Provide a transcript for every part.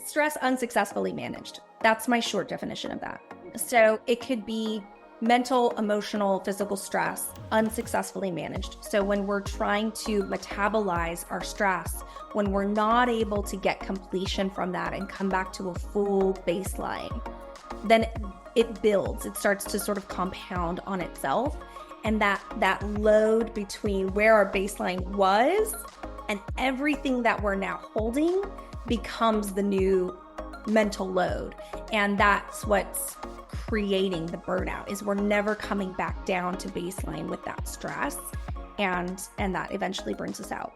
stress unsuccessfully managed. That's my short definition of that. So it could be mental, emotional, physical stress unsuccessfully managed. So when we're trying to metabolize our stress, when we're not able to get completion from that and come back to a full baseline, then it builds. It starts to sort of compound on itself. And that load between where our baseline was and everything that we're now holding becomes the new mental load. And that's what's creating the burnout, is we're never coming back down to baseline with that stress, and that eventually burns us out.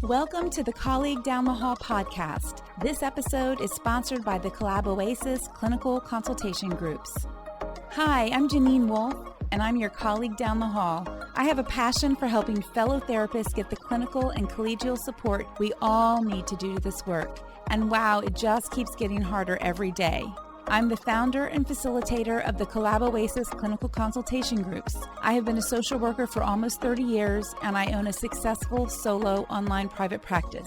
Welcome to the Colleague Down the Hall podcast. This episode is sponsored by the Collab Oasis Clinical Consultation Groups. Hi, I'm Janine Wolf, and I'm your colleague down the hall. I have a passion for helping fellow therapists get the clinical and collegial support we all need to do this work. And wow, it just keeps getting harder every day. I'm the founder and facilitator of the Collab Oasis Clinical Consultation Groups. I have been a social worker for almost 30 years, and I own a successful solo online private practice.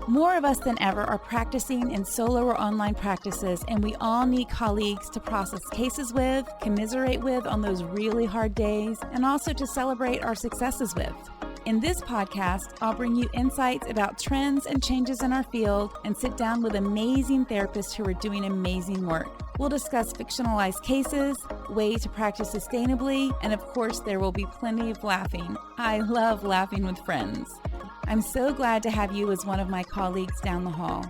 More of us than ever are practicing in solo or online practices, and we all need colleagues to process cases with, commiserate with on those really hard days, and also to celebrate our successes with. In this podcast, I'll bring you insights about trends and changes in our field and sit down with amazing therapists who are doing amazing work. We'll discuss fictionalized cases, ways to practice sustainably, and of course, there will be plenty of laughing. I love laughing with friends. I'm so glad to have you as one of my colleagues down the hall.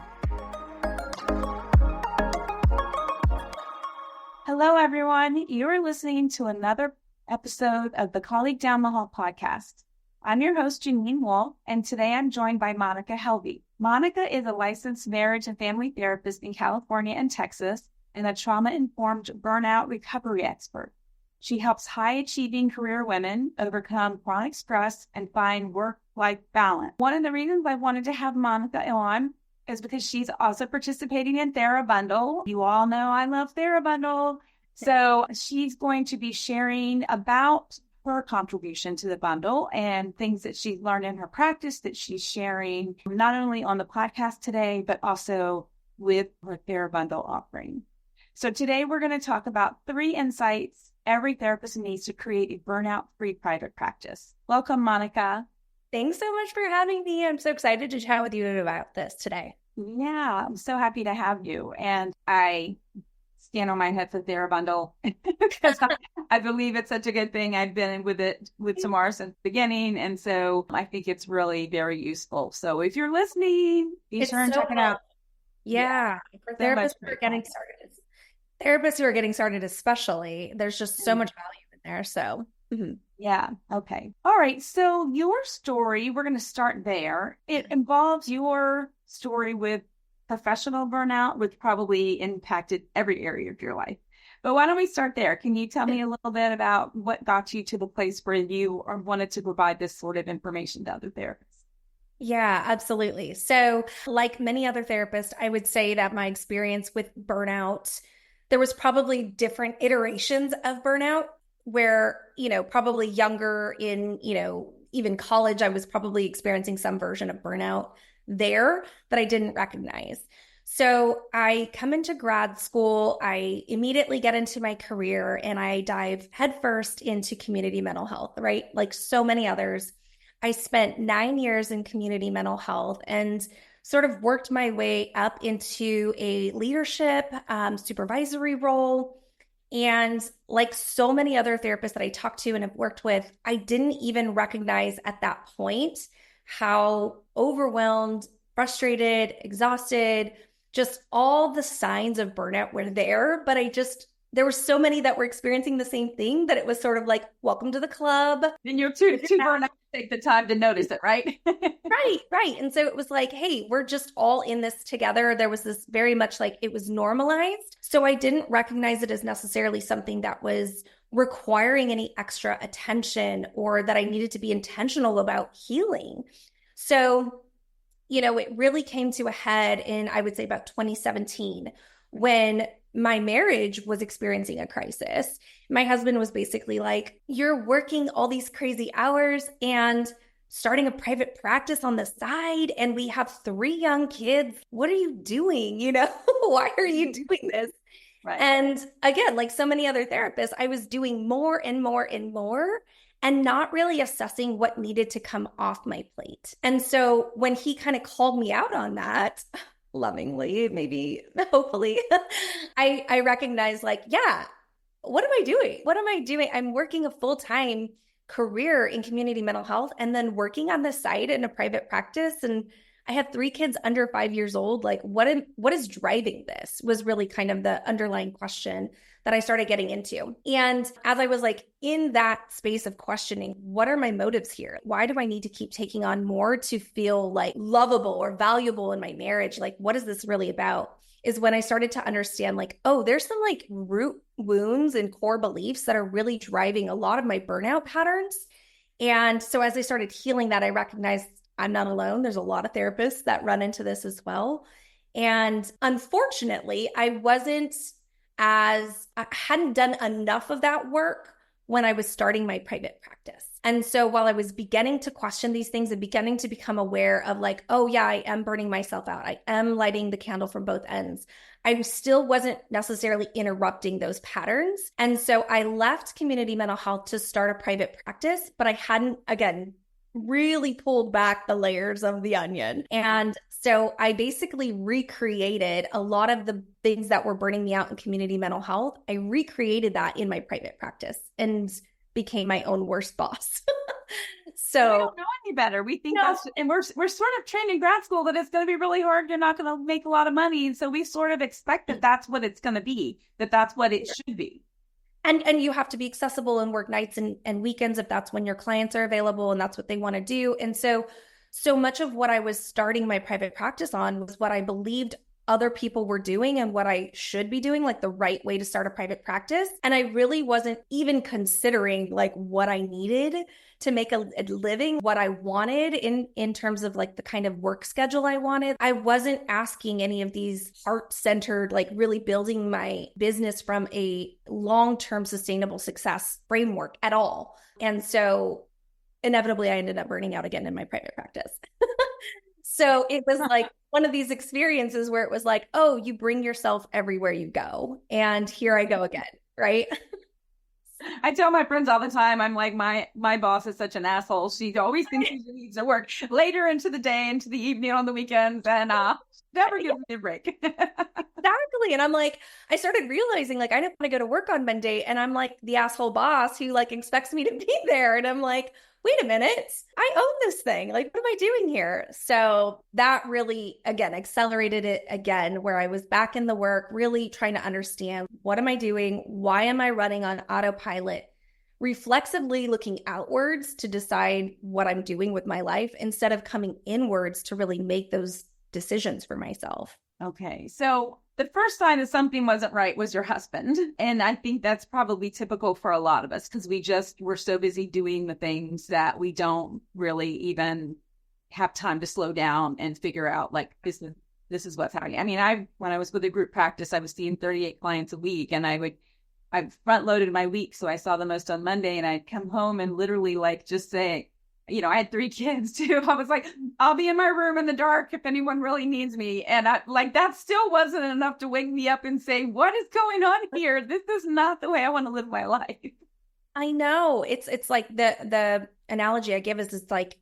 Hello, everyone. You are listening to another episode of the Colleague Down the Hall podcast. I'm your host, Janine Wolf, and today I'm joined by Monica Helvie. Monica is a licensed marriage and family therapist in California and Texas and a trauma-informed burnout recovery expert. She helps high-achieving career women overcome chronic stress and find work-life balance. One of the reasons I wanted to have Monica on is because she's also participating in TheraBundle. You all know I love TheraBundle. So she's going to be sharing about her contribution to the bundle and things that she's learned in her practice that she's sharing not only on the podcast today, but also with her TheraBundle offering. So today we're going to talk about 3 insights every therapist needs to create a burnout-free private practice. Welcome, Monica. Thanks so much for having me. I'm so excited to chat with you about this today. Yeah, I'm so happy to have you. And I stand on my head for TheraBundle because I believe it's such a good thing. I've been with it with Samara since the beginning. And so I think it's really very useful. So if you're listening, be sure and check it out. Yeah. For therapists who are getting started. Therapists who are getting started especially, there's just so much value in there. So yeah. Okay. All right. So your story, we're going to start there. It involves your story with professional burnout, which probably impacted every area of your life. But why don't we start there? Can you tell me a little bit about what got you to the place where you wanted to provide this sort of information to other therapists? Yeah, absolutely. So like many other therapists, I would say that my experience with burnout, there was probably different iterations of burnout where, probably younger in, even college, I was probably experiencing some version of burnout there that I didn't recognize. So I come into grad school, I immediately get into my career and I dive headfirst into community mental health, right? Like so many others. I spent 9 years in community mental health and sort of worked my way up into a leadership, supervisory role. And like so many other therapists that I talked to and have worked with, I didn't even recognize at that point how overwhelmed, frustrated, exhausted, just all the signs of burnout were there. But there were so many that were experiencing the same thing that it was sort of like, welcome to the club. And you're too burnout to take the time to notice it, right? Right. And so it was like, hey, we're just all in this together. There was this very much like it was normalized. So I didn't recognize it as necessarily something that was requiring any extra attention or that I needed to be intentional about healing. So, it really came to a head in, I would say, about 2017 when my marriage was experiencing a crisis. My husband was basically like, you're working all these crazy hours and starting a private practice on the side and we have 3 young kids. What are you doing? Why are you doing this? Right. And again, like so many other therapists, I was doing more and more and more and not really assessing what needed to come off my plate. And so when he kind of called me out on that, lovingly, maybe, hopefully, I recognized like, yeah, what am I doing? What am I doing? I'm working a full-time career in community mental health and then working on the side in a private practice. And I have 3 kids under 5 years old. Like what is driving this was really kind of the underlying question that I started getting into. And as I was like in that space of questioning, what are my motives here? Why do I need to keep taking on more to feel like lovable or valuable in my marriage? Like, what is this really about? Is when I started to understand like, oh, there's some like root wounds and core beliefs that are really driving a lot of my burnout patterns. And so as I started healing that, I recognized I'm not alone. There's a lot of therapists that run into this as well. And unfortunately, I hadn't done enough of that work when I was starting my private practice. And so while I was beginning to question these things and beginning to become aware of like, oh yeah, I am burning myself out. I am lighting the candle from both ends. I still wasn't necessarily interrupting those patterns. And so I left community mental health to start a private practice, but I hadn't, again, really pulled back the layers of the onion. And so I basically recreated a lot of the things that were burning me out in community mental health. I recreated that in my private practice and became my own worst boss. So we don't know any better. We think and we're sort of trained in grad school that it's going to be really hard. You're not going to make a lot of money. And so we sort of expect that that's what it's going to be, that's what it should be. And you have to be accessible and work nights and weekends if that's when your clients are available and that's what they want to do. And so much of what I was starting my private practice on was what I believed other people were doing and what I should be doing, like the right way to start a private practice. And I really wasn't even considering like what I needed to make a living, what I wanted in terms of like the kind of work schedule I wanted. I wasn't asking any of these heart-centered, like really building my business from a long-term sustainable success framework at all. And so inevitably I ended up burning out again in my private practice. So it was like one of these experiences where it was like, oh, you bring yourself everywhere you go. And here I go again, right? I tell my friends all the time, I'm like, my boss is such an asshole. She always thinks she needs to work later into the day, into the evening, on the weekends, and never gives me a break. Exactly. And I'm like, I started realizing like, I didn't want to go to work on Monday. And I'm like the asshole boss who like expects me to be there. And I'm like, wait a minute, I own this thing. Like, what am I doing here? So that really, again, accelerated it again, where I was back in the work, really trying to understand what am I doing? Why am I running on autopilot? Reflexively looking outwards to decide what I'm doing with my life instead of coming inwards to really make those decisions for myself. Okay. So the first sign that something wasn't right was your husband. And I think that's probably typical for a lot of us because we're so busy doing the things that we don't really even have time to slow down and figure out like this is what's happening. I mean, when I was with a group practice, I was seeing 38 clients a week and I front loaded my week. So I saw the most on Monday and I'd come home and literally like just say, I had 3 kids too. I was like, I'll be in my room in the dark if anyone really needs me. And that still wasn't enough to wake me up and say, what is going on here? This is not the way I want to live my life. I know. It's like the analogy I give is it's like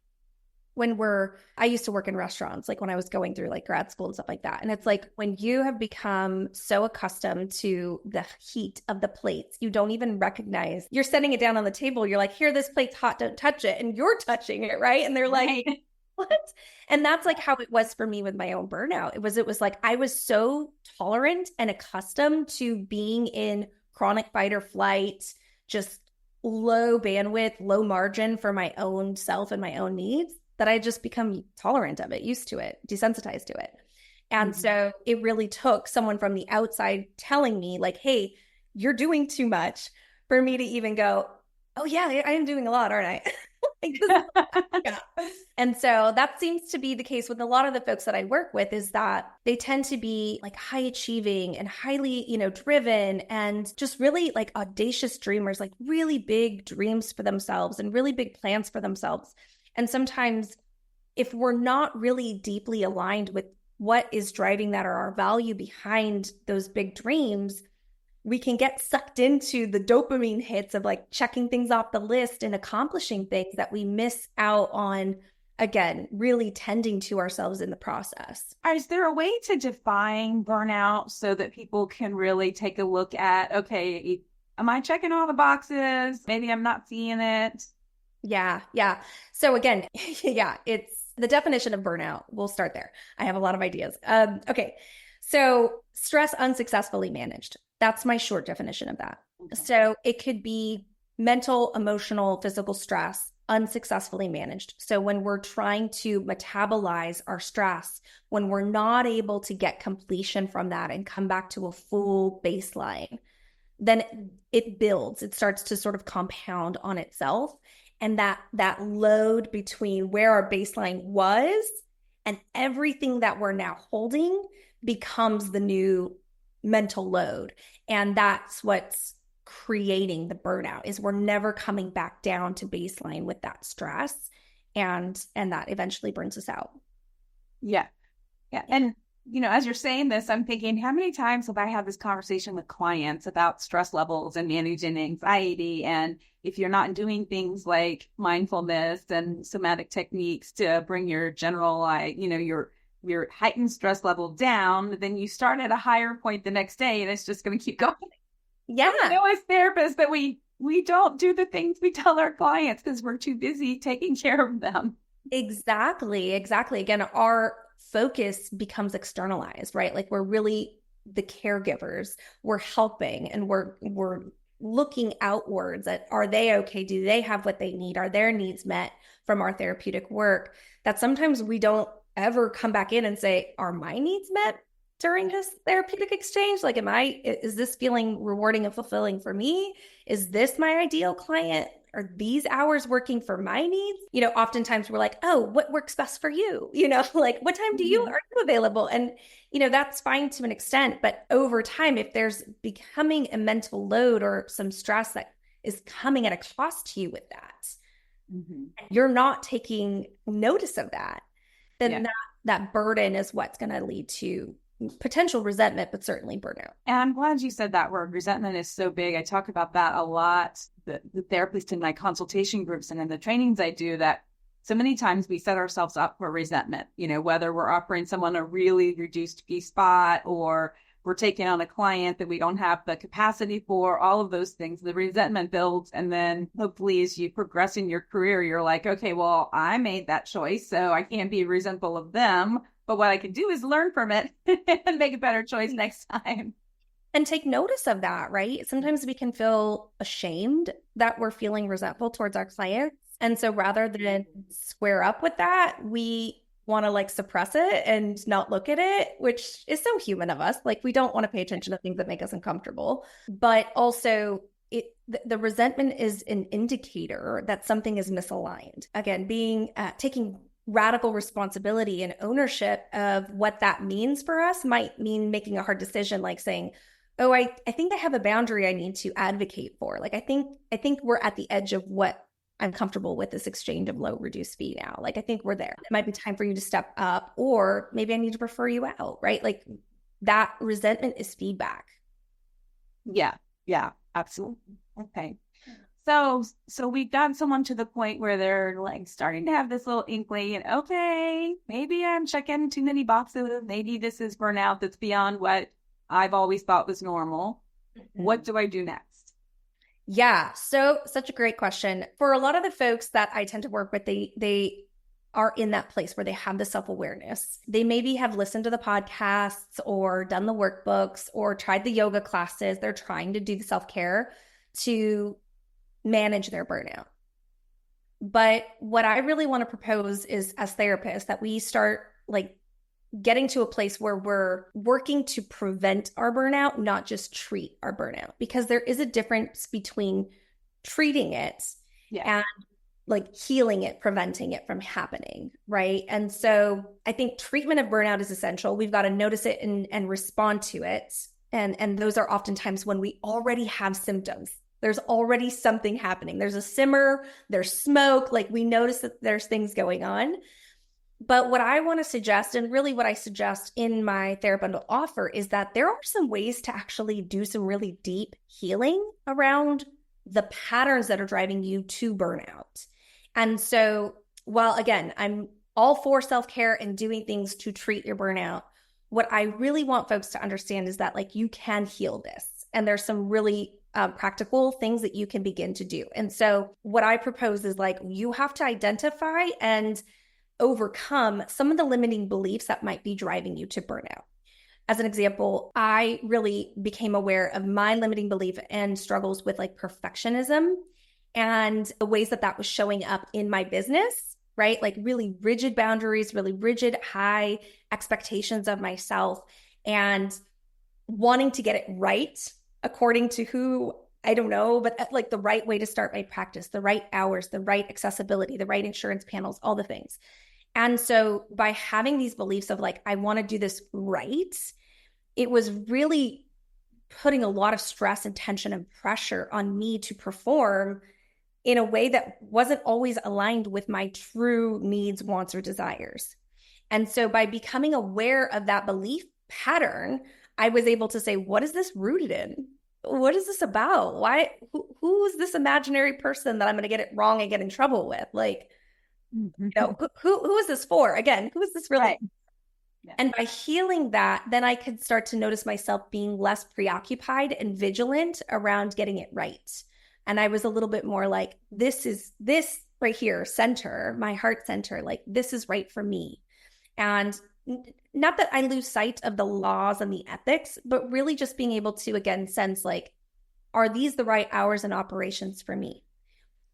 I used to work in restaurants, like when I was going through like grad school and stuff like that. And it's like when you have become so accustomed to the heat of the plates, you don't even recognize you're setting it down on the table. You're like, here, this plate's hot, don't touch it. And you're touching it, right? And they're like, right. What? And that's like how it was for me with my own burnout. It was like, I was so tolerant and accustomed to being in chronic fight or flight, just low bandwidth, low margin for my own self and my own needs, that I just become tolerant of it, used to it, desensitized to it. And so it really took someone from the outside telling me like, hey, you're doing too much for me to even go, oh yeah, I am doing a lot, aren't I? Yeah. And so that seems to be the case with a lot of the folks that I work with, is that they tend to be like high achieving and highly, driven and just really like audacious dreamers, like really big dreams for themselves and really big plans for themselves. And sometimes if we're not really deeply aligned with what is driving that or our value behind those big dreams, we can get sucked into the dopamine hits of like checking things off the list and accomplishing things that we miss out on, again, really tending to ourselves in the process. Is there a way to define burnout so that people can really take a look at, okay, am I checking all the boxes? Maybe I'm not seeing it. Yeah. So again, it's the definition of burnout. We'll start there. I have a lot of ideas. Okay. So stress unsuccessfully managed. That's my short definition of that. Okay. So it could be mental, emotional, physical stress unsuccessfully managed. So when we're trying to metabolize our stress, when we're not able to get completion from that and come back to a full baseline, then it builds. It starts to sort of compound on itself. And that load between where our baseline was and everything that we're now holding becomes the new mental load. And that's what's creating the burnout, is we're never coming back down to baseline with that stress. And that eventually burns us out. Yeah. And, as you're saying this, I'm thinking, how many times have I had this conversation with clients about stress levels and managing anxiety? And if you're not doing things like mindfulness and somatic techniques to bring your general, your heightened stress level down, then you start at a higher point the next day and it's just going to keep going. Yeah. I know as therapists that we don't do the things we tell our clients because we're too busy taking care of them. Exactly. Again, our focus becomes externalized, right? Like we're really the caregivers. We're helping and we're looking outwards at, are they okay? Do they have what they need? Are their needs met from our therapeutic work? That sometimes we don't ever come back in and say, are my needs met during this therapeutic exchange? Like, is this feeling rewarding and fulfilling for me? Is this my ideal client? Are these hours working for my needs? Oftentimes we're like, oh, what works best for you? Like what time are you available? And, that's fine to an extent, but over time, if there's becoming a mental load or some stress that is coming at a cost to you with that, you're not taking notice of that, then that burden is what's going to lead to potential resentment, but certainly burnout. And I'm glad you said that word. Resentment is so big. I talk about that a lot. The therapists in my consultation groups and in the trainings I do, that so many times we set ourselves up for resentment, whether we're offering someone a really reduced fee spot or we're taking on a client that we don't have the capacity for, all of those things, the resentment builds. And then hopefully as you progress in your career, you're like, okay, well, I made that choice, so I can't be resentful of them. But what I can do is learn from it and make a better choice next time. And take notice of that, right? Sometimes we can feel ashamed that we're feeling resentful towards our clients. And so rather than square up with that, we want to suppress it and not look at it, which is so human of us. Like we don't want to pay attention to things that make us uncomfortable. But also the resentment is an indicator that something is misaligned. Again, taking radical responsibility and ownership of what that means for us might mean making a hard decision, like saying, oh, I think I have a boundary I need to advocate for. Like, I think we're at the edge of what I'm comfortable with this exchange of low reduced fee now. Like, I think we're there. It might be time for you to step up, or maybe I need to refer you out, right? Like that resentment is feedback. Yeah, absolutely. Okay. So we've gotten someone to the point where they're starting to have this little inkling, and okay, maybe I'm checking too many boxes. Maybe this is burnout that's beyond what I've always thought was normal. Mm-hmm. What do I do next? Yeah. So such a great question. For a lot of the folks that I tend to work with, they are in that place where they have the self-awareness. They maybe have listened to the podcasts or done the workbooks or tried the yoga classes. They're trying to do the self-care to manage their burnout. But what I really want to propose is, as therapists, that we start getting to a place where we're working to prevent our burnout, not just treat our burnout, because there is a difference between treating it and healing it, preventing it from happening, right? And so I think treatment of burnout is essential. We've got to notice it and respond to it. And those are oftentimes when we already have symptoms. there's already something happening. There's a simmer, there's smoke, like we notice that there's things going on. But what I want to suggest, and really what I suggest in my TheraBundle offer, is that there are some ways to actually do some really deep healing around the patterns that are driving you to burnout. And so, while again, I'm all for self-care and doing things to treat your burnout, what I really want folks to understand is that like you can heal this. And there's some really practical things that you can begin to do. And so what I propose is like you have to identify and overcome some of the limiting beliefs that might be driving you to burnout. As an example, I really became aware of my limiting belief and struggles with like perfectionism and the ways that that was showing up in my business, right? Like really rigid boundaries, really rigid, high expectations of myself, and wanting to get it right according to who, I don't know, but like the right way to start my practice, the right hours, the right accessibility, the right insurance panels, all the things. And so by having these beliefs of like, I want to do this right, it was really putting a lot of stress and tension and pressure on me to perform in a way that wasn't always aligned with my true needs, wants, or desires. And so by becoming aware of that belief pattern, I was able to say, what is this rooted in? What is this about? Why? Who is this imaginary person that I'm going to get it wrong and get in trouble with? Like, who is this for? Again, who is this really? Right. Yeah. And by healing that, then I could start to notice myself being less preoccupied and vigilant around getting it right. And I was a little bit more like, this right here, center, my heart center, like this is right for me. And not that I lose sight of the laws and the ethics, but really just being able to, again, sense like, are these the right hours and operations for me?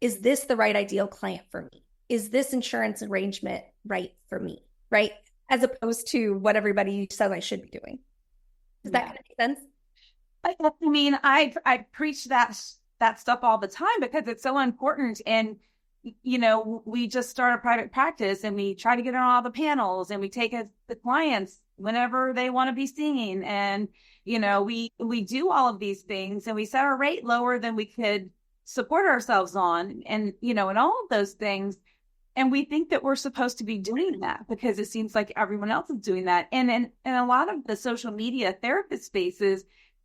Is this the right ideal client for me? Is this insurance arrangement right for me? Right? As opposed to what everybody says I should be doing. Does that kind of make sense? I mean, I preach that stuff all the time because it's so important. And, you know, we just start a private practice and we try to get on all the panels and we take the clients whenever they want to be seen. And, you know, we do all of these things and we set our rate lower than we could support ourselves on. And, you know, and all of those things. And we think that we're supposed to be doing that because it seems like everyone else is doing that. And in a lot of the social media therapist spaces,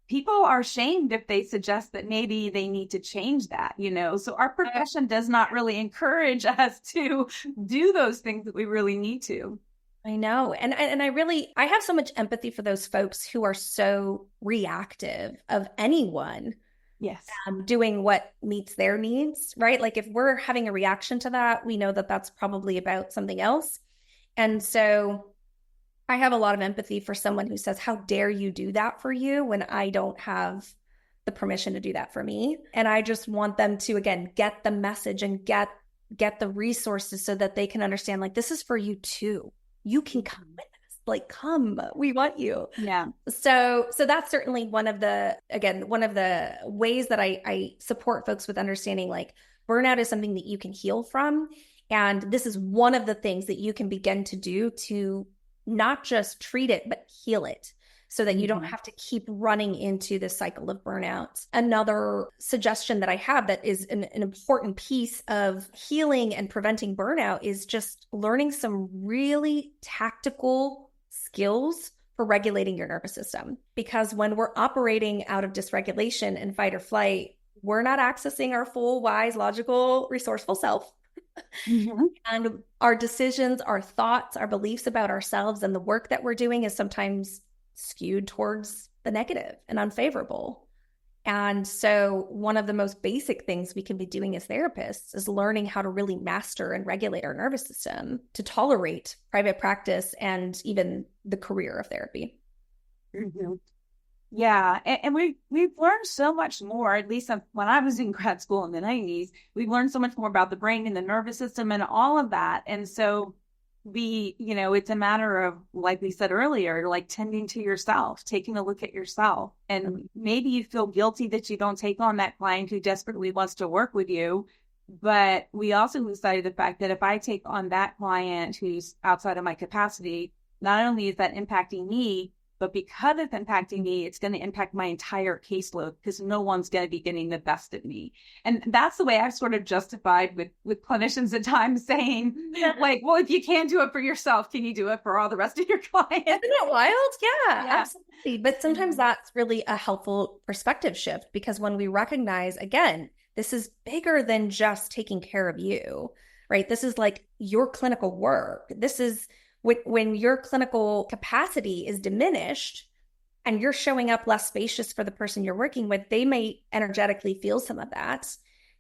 people are shamed if they suggest that maybe they need to change that, you know. So our profession does not really encourage us to do those things that we really need to. I know. And I have so much empathy for those folks who are so reactive of anyone. Yes. Doing what meets their needs, right? Like if we're having a reaction to that, we know that that's probably about something else. And so I have a lot of empathy for someone who says, how dare you do that for you when I don't have the permission to do that for me? And I just want them to, again, get the message and get the resources so that they can understand, like, this is for you too. You can come with us. Like, come, we want you. Yeah. So that's certainly one of the ways that I support folks with understanding, like, burnout is something that you can heal from. And this is one of the things that you can begin to do to not just treat it, but heal it so that you don't have to keep running into this cycle of burnout. Another suggestion that I have that is an important piece of healing and preventing burnout is just learning some really tactical skills for regulating your nervous system. Because when we're operating out of dysregulation and fight or flight, we're not accessing our full, wise, logical, resourceful self. And our decisions, our thoughts, our beliefs about ourselves and the work that we're doing is sometimes skewed towards the negative and unfavorable. And so one of the most basic things we can be doing as therapists is learning how to really master and regulate our nervous system to tolerate private practice and even the career of therapy. Yeah. And we've learned so much more, at least when I was in grad school in the 90s, we've learned so much more about the brain and the nervous system and all of that. And so it's a matter of, like we said earlier, like tending to yourself, taking a look at yourself. And maybe you feel guilty that you don't take on that client who desperately wants to work with you. But we also lose sight of the fact that if I take on that client who's outside of my capacity, not only is that impacting me, but because it's impacting me, it's going to impact my entire caseload because no one's going to be getting the best of me. And that's the way I've sort of justified with clinicians at times saying, like, well, if you can't do it for yourself, can you do it for all the rest of your clients? Isn't it wild? Yeah, absolutely. But sometimes that's really a helpful perspective shift, because when we recognize, again, this is bigger than just taking care of you, right? This is like your clinical work. This is when your clinical capacity is diminished and you're showing up less spacious for the person you're working with, they may energetically feel some of that,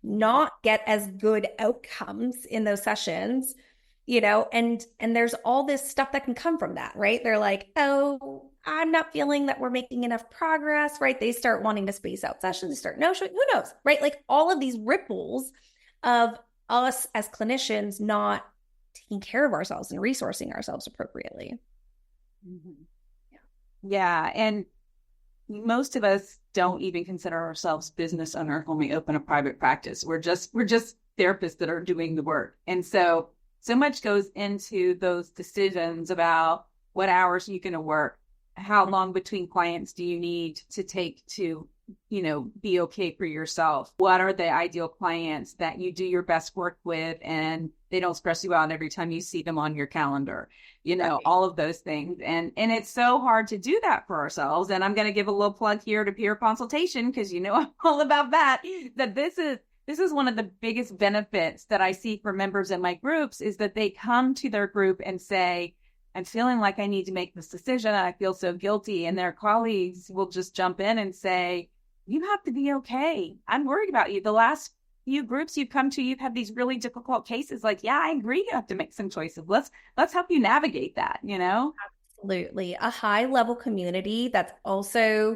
not get as good outcomes in those sessions, and there's all this stuff that can come from that, right? They're like, oh, I'm not feeling that we're making enough progress, right? They start wanting to space out sessions, they start no-showing, who knows, right? Like all of these ripples of us as clinicians not taking care of ourselves and resourcing ourselves appropriately. Mm-hmm. Yeah. And most of us don't even consider ourselves business owners when we open a private practice. We're just therapists that are doing the work. And so much goes into those decisions about what hours you're going to work, how long between clients do you need to take to, be okay for yourself? What are the ideal clients that you do your best work with and they don't stress you out every time you see them on your calendar, right. All of those things. And it's so hard to do that for ourselves. And I'm going to give a little plug here to peer consultation, because I'm all about that this is one of the biggest benefits that I see for members in my groups, is that they come to their group and say, I'm feeling like I need to make this decision. I feel so guilty. And their colleagues will just jump in and say, you have to be okay. I'm worried about you. The last few groups you've come to, you've had these really difficult cases. Like, yeah, I agree. You have to make some choices. Let's help you navigate that, Absolutely. A high level community that also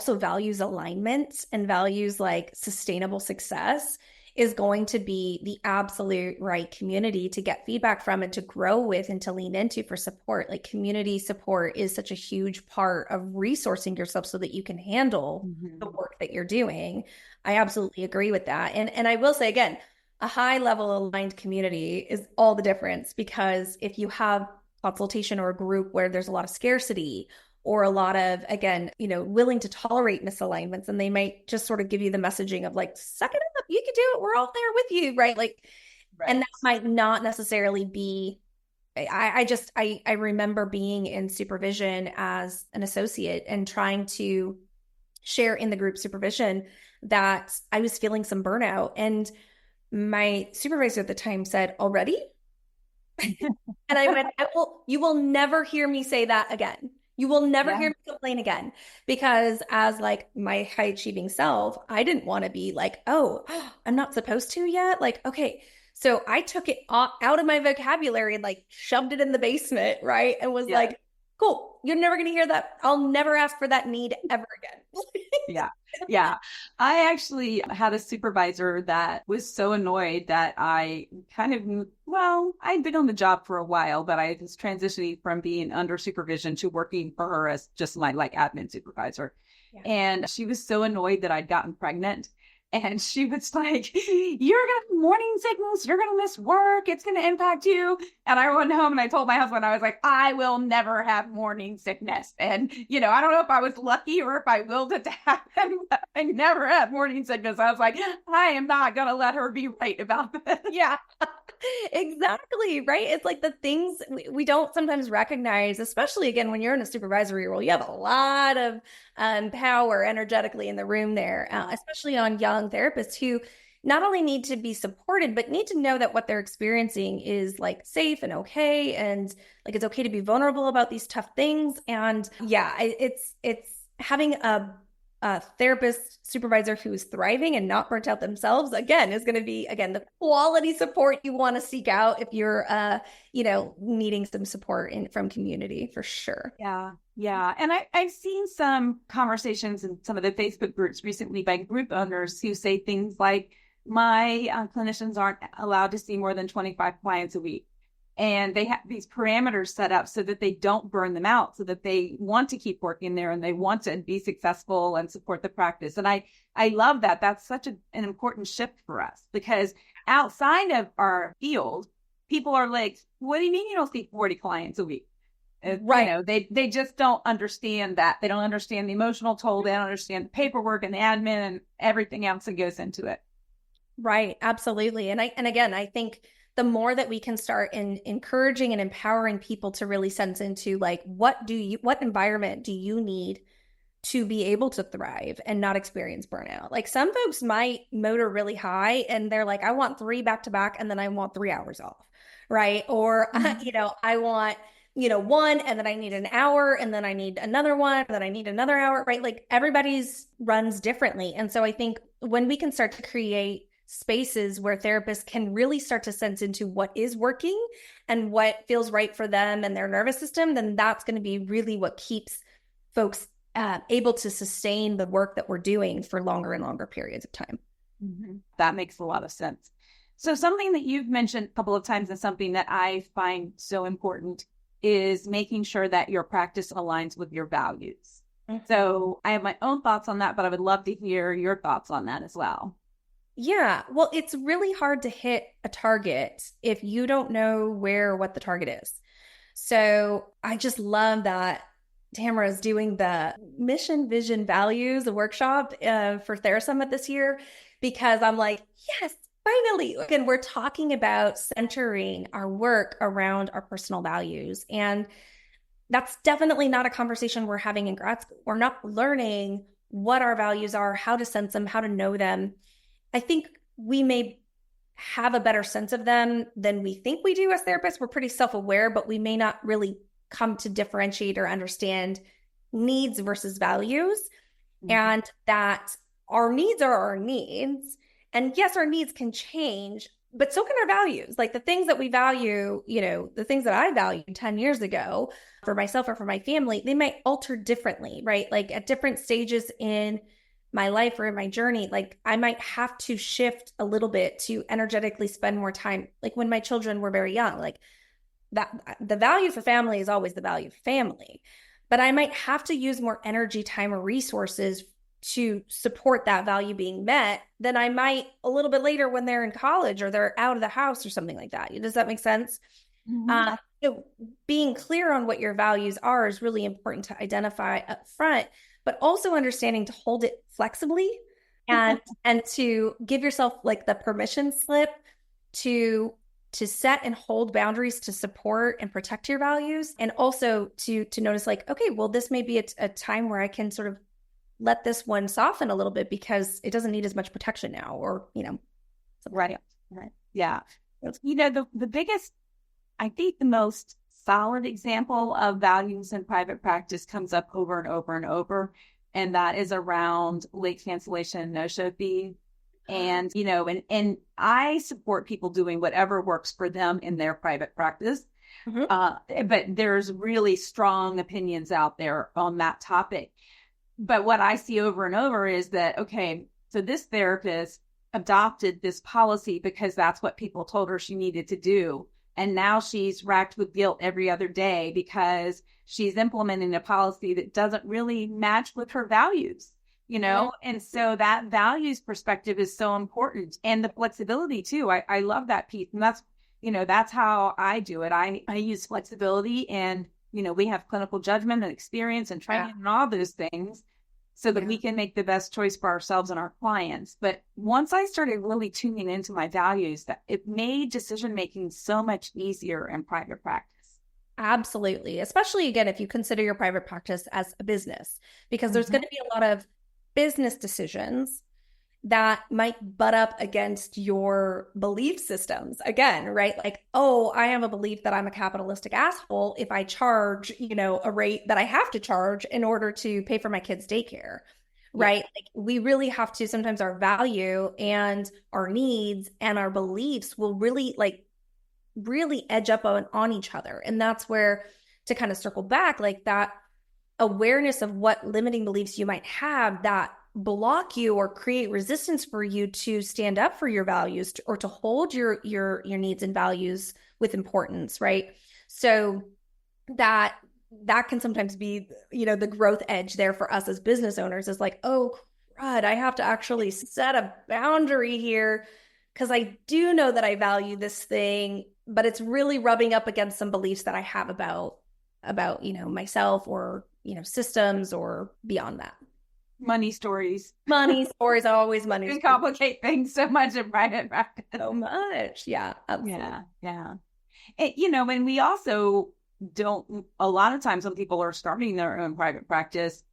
values alignment and values like sustainable success is going to be the absolute right community to get feedback from and to grow with and to lean into for support. Like community support is such a huge part of resourcing yourself so that you can handle the work that you're doing. I absolutely agree with that. And I will say again, a high level aligned community is all the difference, because if you have consultation or a group where there's a lot of scarcity or a lot of, again, willing to tolerate misalignments, and they might just sort of give you the messaging of like, suck it up, you can do it, we're all there with you, right? Like, right. And that might not necessarily be, I remember being in supervision as an associate and trying to share in the group supervision that I was feeling some burnout. And my supervisor at the time said, already? And I went, you will never hear me say that again. You will never hear me complain again, because as like my high achieving self, I didn't want to be like, oh, I'm not supposed to yet. Like, okay. So I took it out of my vocabulary and like shoved it in the basement. Right. And was like, cool. You're never going to hear that. I'll never ask for that need ever again. Yeah. I actually had a supervisor that was so annoyed that I I'd been on the job for a while, but I was transitioning from being under supervision to working for her as just my like admin supervisor. Yeah. And she was so annoyed that I'd gotten pregnant. And she was like, you're going to have morning sickness. You're going to miss work. It's going to impact you. And I went home and I told my husband, I was like, I will never have morning sickness. And, I don't know if I was lucky or if I willed it to happen, but I never had morning sickness. I was like, I am not going to let her be right about this. Yeah, exactly. Right. It's like the things we don't sometimes recognize, especially again, when you're in a supervisory role, you have a lot of power energetically in the room there, especially on young therapists who not only need to be supported, but need to know that what they're experiencing is like safe and okay. And like, it's okay to be vulnerable about these tough things. And yeah, it's having a therapist supervisor who is thriving and not burnt out themselves, again, is going to be, again, the quality support you want to seek out if you're, needing some support from community for sure. Yeah. And I've seen some conversations in some of the Facebook groups recently by group owners who say things like, my clinicians aren't allowed to see more than 25 clients a week. And they have these parameters set up so that they don't burn them out, so that they want to keep working there and they want to be successful and support the practice. And I love that. That's such an important shift for us, because outside of our field, people are like, what do you mean you don't see 40 clients a week? Right. They just don't understand that. They don't understand the emotional toll. They don't understand the paperwork and the admin and everything else that goes into it. Right. Absolutely. And again, I think the more that we can start in encouraging and empowering people to really sense into like, what environment do you need to be able to thrive and not experience burnout? Like some folks might motor really high and they're like, I want 3 back to back and then I want 3 hours off. Right. Or, I want, 1 and then I need an hour and then I need another one, and then I need another hour. Right. Like everybody's runs differently. And so I think when we can start to create spaces where therapists can really start to sense into what is working and what feels right for them and their nervous system, then that's going to be really what keeps folks able to sustain the work that we're doing for longer and longer periods of time. Mm-hmm. That makes a lot of sense. So something that you've mentioned a couple of times and something that I find so important is making sure that your practice aligns with your values. Mm-hmm. So I have my own thoughts on that, but I would love to hear your thoughts on that as well. Yeah, well, it's really hard to hit a target if you don't know what the target is. So I just love that Tamara is doing the mission, vision, values, the workshop for TheraSummit this year, because I'm like, yes, finally. Again, we're talking about centering our work around our personal values. And that's definitely not a conversation we're having in grad school. We're not learning what our values are, how to sense them, how to know them. I think we may have a better sense of them than we think we do as therapists. We're pretty self-aware, but we may not really come to differentiate or understand needs versus values. Mm-hmm. And that our needs are our needs. And yes, our needs can change, but so can our values. Like the things that we value, the things that I valued 10 years ago for myself or for my family, they might alter differently, right? Like at different stages in my life or in my journey, like I might have to shift a little bit to energetically spend more time. Like when my children were very young, like that the value for family is always the value for family, but I might have to use more energy, time, or resources to support that value being met than I might a little bit later when they're in college or they're out of the house or something like that. Does that make sense? Mm-hmm. Being clear on what your values are is really important to identify up front, but also understanding to hold it flexibly and to give yourself like the permission slip to set and hold boundaries to support and protect your values, and also to notice like, okay, well, this may be a time where I can sort of let this one soften a little bit because it doesn't need as much protection now, or, right. Yeah. The biggest, I think the most solid example of values in private practice comes up over and over and over. And that is around late cancellation and no-show fee. And, and I support people doing whatever works for them in their private practice. Mm-hmm. But there's really strong opinions out there on that topic. But what I see over and over is that, okay, so this therapist adopted this policy because that's what people told her she needed to do. And now she's racked with guilt every other day because she's implementing a policy that doesn't really match with her values, Right. And so that values perspective is so important. And the flexibility too. I love that piece. And that's how I do it. I use flexibility, and, we have clinical judgment and experience and training and all those things so that we can make the best choice for ourselves and our clients. But once I started really tuning into my values, that it made decision-making so much easier in private practice. Absolutely. Especially, again, if you consider your private practice as a business, because there's going to be a lot of business decisions that might butt up against your belief systems. Again, right? Like, oh, I have a belief that I'm a capitalistic asshole if I charge, a rate that I have to charge in order to pay for my kids' daycare, right? Like we really have to, sometimes our value and our needs and our beliefs will really edge up on each other. And that's where, to kind of circle back, like that awareness of what limiting beliefs you might have that block you or create resistance for you to stand up for your values or to hold your needs and values with importance, right? So that can sometimes be, the growth edge there for us as business owners is like, oh, crud, I have to actually set a boundary here because I do know that I value this thing, but it's really rubbing up against some beliefs that I have about about, myself or, systems or beyond that. Money stories. Money stories, always money. Can complicate things so much in private practice. So much. Yeah, absolutely. Yeah. And we also don't, a lot of times when people are starting their own private practice,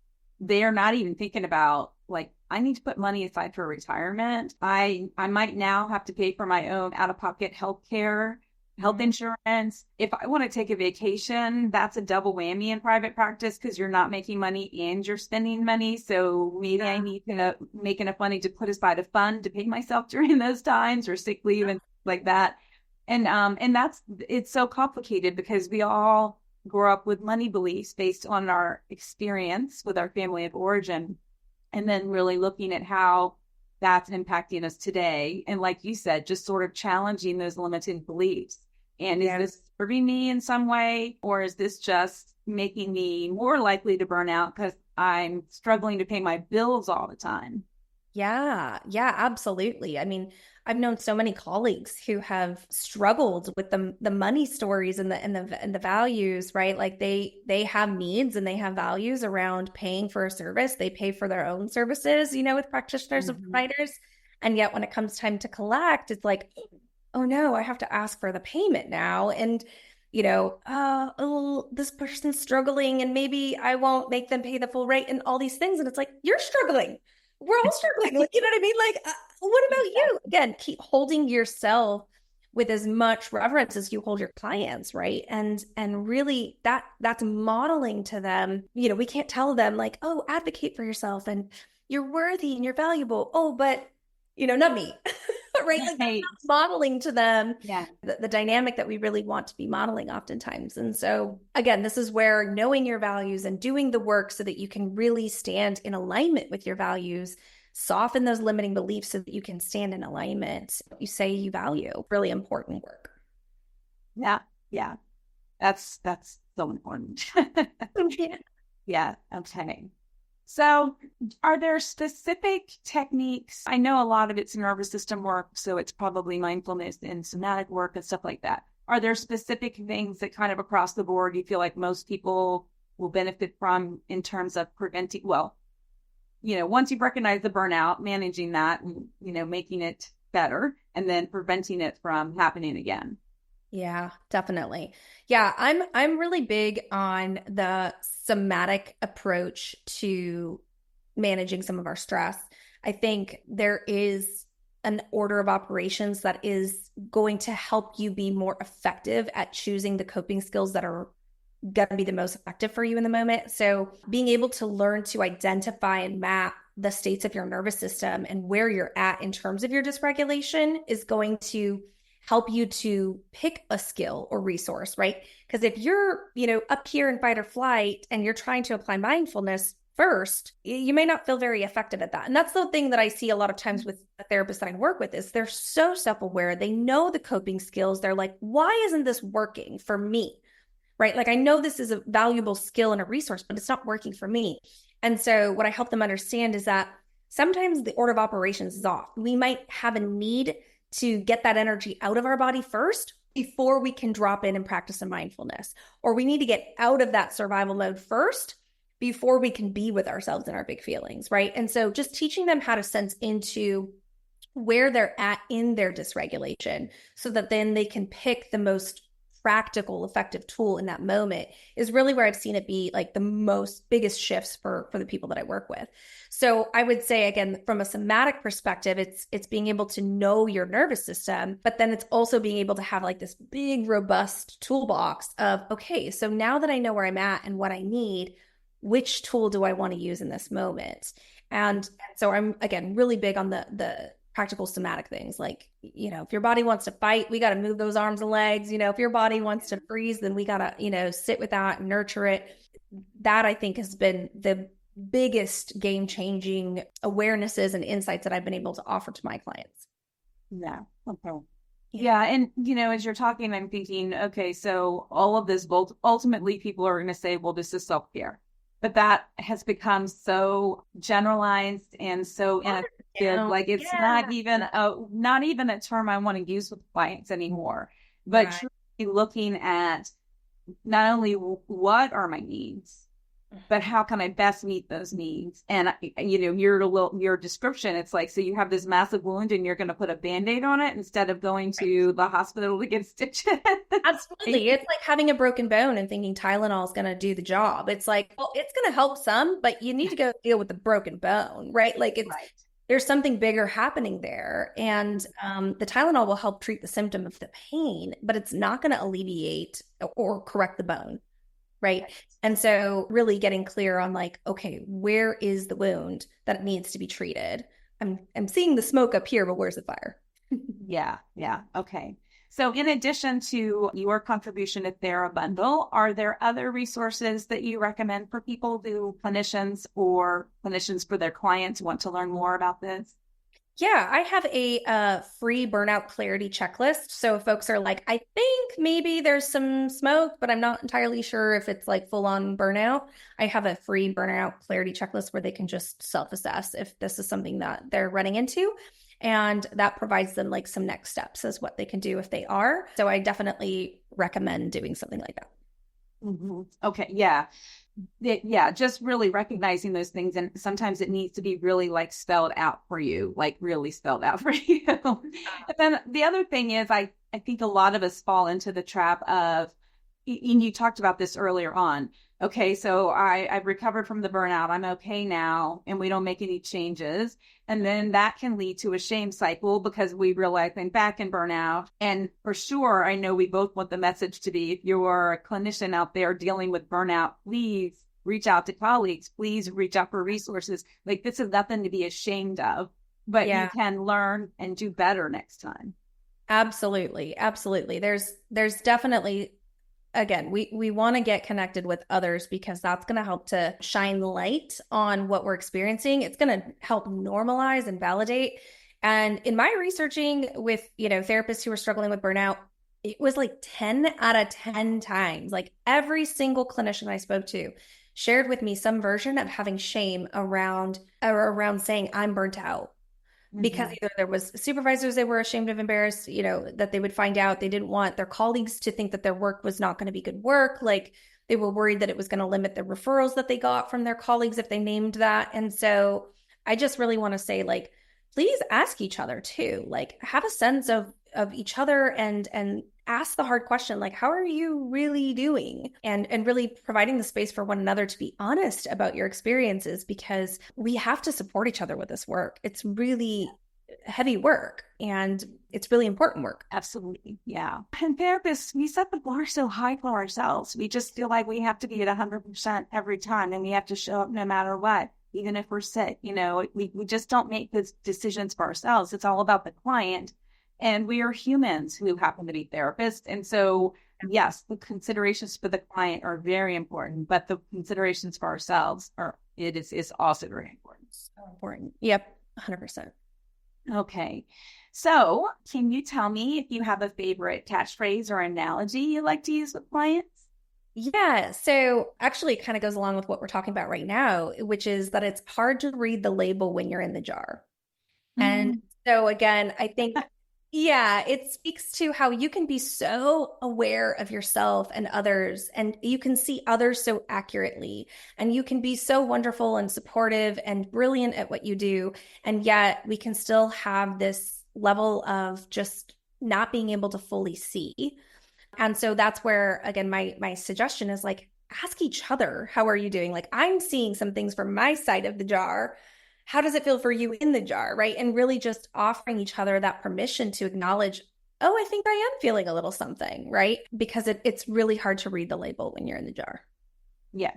they are not even thinking about like, I need to put money aside for retirement. I might now have to pay for my own out-of-pocket health insurance. If I want to take a vacation, that's a double whammy in private practice because you're not making money and you're spending money. So maybe I need to make enough money to put aside a fund to pay myself during those times, or sick leave and like that. And it's so complicated because we all grow up with money beliefs based on our experience with our family of origin, and then really looking at how that's impacting us today. And like you said, just sort of challenging those limiting beliefs. And is this serving me in some way, or is this just making me more likely to burn out because I'm struggling to pay my bills all the time? Yeah, absolutely. I mean, I've known so many colleagues who have struggled with the money stories and the values, right? Like they have needs and they have values around paying for a service. They pay for their own services, with practitioners and providers. And yet when it comes time to collect, it's like, oh no, I have to ask for the payment now. And this person's struggling and maybe I won't make them pay the full rate and all these things. And it's like, you're struggling. We're all struggling. Like, you know what I mean? Like, what about you? Again, keep holding yourself with as much reverence as you hold your clients, right? And really that's modeling to them. We can't tell them like, oh, advocate for yourself and you're worthy and you're valuable. Oh, but not me. Right? Like that's not modeling to them the dynamic that we really want to be modeling oftentimes. And so again, this is where knowing your values and doing the work so that you can really stand in alignment with your values, soften those limiting beliefs so that you can stand in alignment. You say you value, really important work. Yeah. That's so important. Yeah. Okay. So are there specific techniques? I know a lot of it's nervous system work, so it's probably mindfulness and somatic work and stuff like that. Are there specific things that kind of across the board you feel like most people will benefit from in terms of preventing, once you recognize the burnout, managing that and, making it better and then preventing it from happening again? Yeah, definitely. Yeah, I'm really big on the somatic approach to managing some of our stress. I think there is an order of operations that is going to help you be more effective at choosing the coping skills that are going to be the most effective for you in the moment. So being able to learn to identify and map the states of your nervous system and where you're at in terms of your dysregulation is going to help you to pick a skill or resource, right? Because if you're, up here in fight or flight and you're trying to apply mindfulness first, you may not feel very effective at that. And that's the thing that I see a lot of times with the therapists that I work with is they're so self-aware. They know the coping skills. They're like, why isn't this working for me? Right? Like I know this is a valuable skill and a resource, but it's not working for me. And so what I help them understand is that sometimes the order of operations is off. We might have a need to get that energy out of our body first before we can drop in and practice some mindfulness. Or we need to get out of that survival mode first before we can be with ourselves and our big feelings, right? And so just teaching them how to sense into where they're at in their dysregulation so that then they can pick the most practical, effective tool in that moment is really where I've seen it be like the most biggest shifts for the people that I work with. So I would say, again, from a somatic perspective, it's being able to know your nervous system, but then it's also being able to have like this big, robust toolbox of, okay, so now that I know where I'm at and what I need, which tool do I want to use in this moment? And so I'm, again, really big on the practical somatic things. Like, if your body wants to fight, we got to move those arms and legs. If your body wants to freeze, then we got to, sit with that and nurture it. That I think has been the biggest game-changing awarenesses and insights that I've been able to offer to my clients. Yeah. Okay. Yeah. And, as you're talking, I'm thinking, okay, so all of this, ultimately people are going to say, well, this is self-care. But that has become so generalized and so ineffective. Like it's not even a term I want to use with clients anymore. But truly looking at not only what are my needs, but how can I best meet those needs? And, your description, it's like, so you have this massive wound and you're going to put a Band-Aid on it instead of going to the hospital to get stitches. Absolutely. It's like having a broken bone and thinking Tylenol is going to do the job. It's like, well, it's going to help some, but you need to go deal with the broken bone, right? Like there's something bigger happening there. And the Tylenol will help treat the symptom of the pain, but it's not going to alleviate or correct the bone. Right. And so really getting clear on like, okay, where is the wound that needs to be treated? I'm seeing the smoke up here, but where's the fire? Yeah. Okay. So in addition to your contribution to TheraBundle, are there other resources that you recommend for people clinicians for their clients who want to learn more about this? Yeah, I have a free burnout clarity checklist. So if folks are like, I think maybe there's some smoke, but I'm not entirely sure if it's like full on burnout, I have a free burnout clarity checklist where they can just self-assess if this is something that they're running into. And that provides them like some next steps as what they can do if they are. So I definitely recommend doing something like that. Mm-hmm. Okay. Yeah. Just really recognizing those things. And sometimes it needs to be really like spelled out for you, like really spelled out for you. And then the other thing is, I think a lot of us fall into the trap of, and you talked about this earlier on. Okay, so I've recovered from the burnout. I'm okay now. And we don't make any changes. And then that can lead to a shame cycle because we realize I'm back in burnout. And for sure, I know we both want the message to be, if you're a clinician out there dealing with burnout, please reach out to colleagues. Please reach out for resources. Like, this is nothing to be ashamed of, but you can learn and do better next time. Absolutely. Absolutely. There's definitely, again, we want to get connected with others because that's going to help to shine light on what we're experiencing. It's going to help normalize and validate. And in my researching with, therapists who are struggling with burnout, it was like 10 out of 10 times, like every single clinician I spoke to shared with me some version of having shame around saying I'm burnt out. Because either there was supervisors they were ashamed of, embarrassed, that they would find out. They didn't want their colleagues to think that their work was not going to be good work. Like they were worried that it was going to limit the referrals that they got from their colleagues if they named that. And so I just really want to say, like, please ask each other too, like have a sense of each other and ask the hard question, like, how are you really doing? And really providing the space for one another to be honest about your experiences, because we have to support each other with this work. It's really heavy work and it's really important work. Absolutely. Yeah. And therapists, we set the bar so high for ourselves. We just feel like we have to be at 100% every time and we have to show up no matter what, even if we're sick. We just don't make those decisions for ourselves. It's all about the client. And we are humans who happen to be therapists. And so, yes, the considerations for the client are very important, but the considerations for ourselves is also very important. So important. Yep. 100%. Okay. So can you tell me if you have a favorite catchphrase or analogy you like to use with clients? Yeah. So actually it kind of goes along with what we're talking about right now, which is that it's hard to read the label when you're in the jar. And so again, I think it speaks to how you can be so aware of yourself and others, and you can see others so accurately, and you can be so wonderful and supportive and brilliant at what you do. And yet we can still have this level of just not being able to fully see. And so that's where, again, my suggestion is like, ask each other, how are you doing? Like, I'm seeing some things from my side of the jar. How does it feel for you in the jar, right? And really just offering each other that permission to acknowledge, oh, I think I am feeling a little something, right? Because it's really hard to read the label when you're in the jar. Yeah.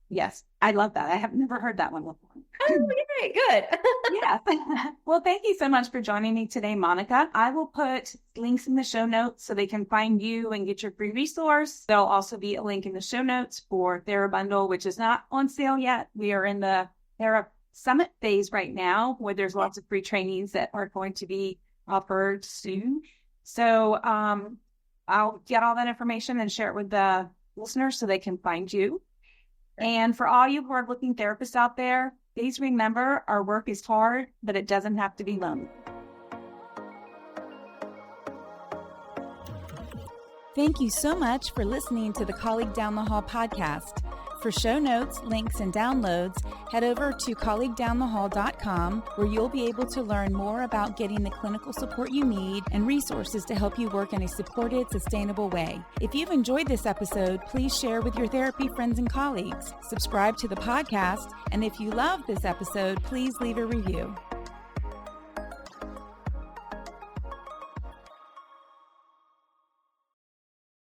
Yes. I love that. I have never heard that one before. Oh, yay, good. Yeah. Well, thank you so much for joining me today, Monica. I will put links in the show notes so they can find you and get your free resource. There'll also be a link in the show notes for TheraBundle, which is not on sale yet. We are in the Thera Summit phase right now, where there's lots of free trainings that are going to be offered soon. So I'll get all that information and share it with the listeners so they can find you. And for all you hardworking therapists out there, please remember our work is hard, but it doesn't have to be lonely. Thank you so much for listening to the Colleague Down the Hall podcast. For show notes, links, and downloads, head over to colleaguedownthehall.com, where you'll be able to learn more about getting the clinical support you need and resources to help you work in a supported, sustainable way. If you've enjoyed this episode, please share with your therapy friends and colleagues. Subscribe to the podcast, and if you love this episode, please leave a review.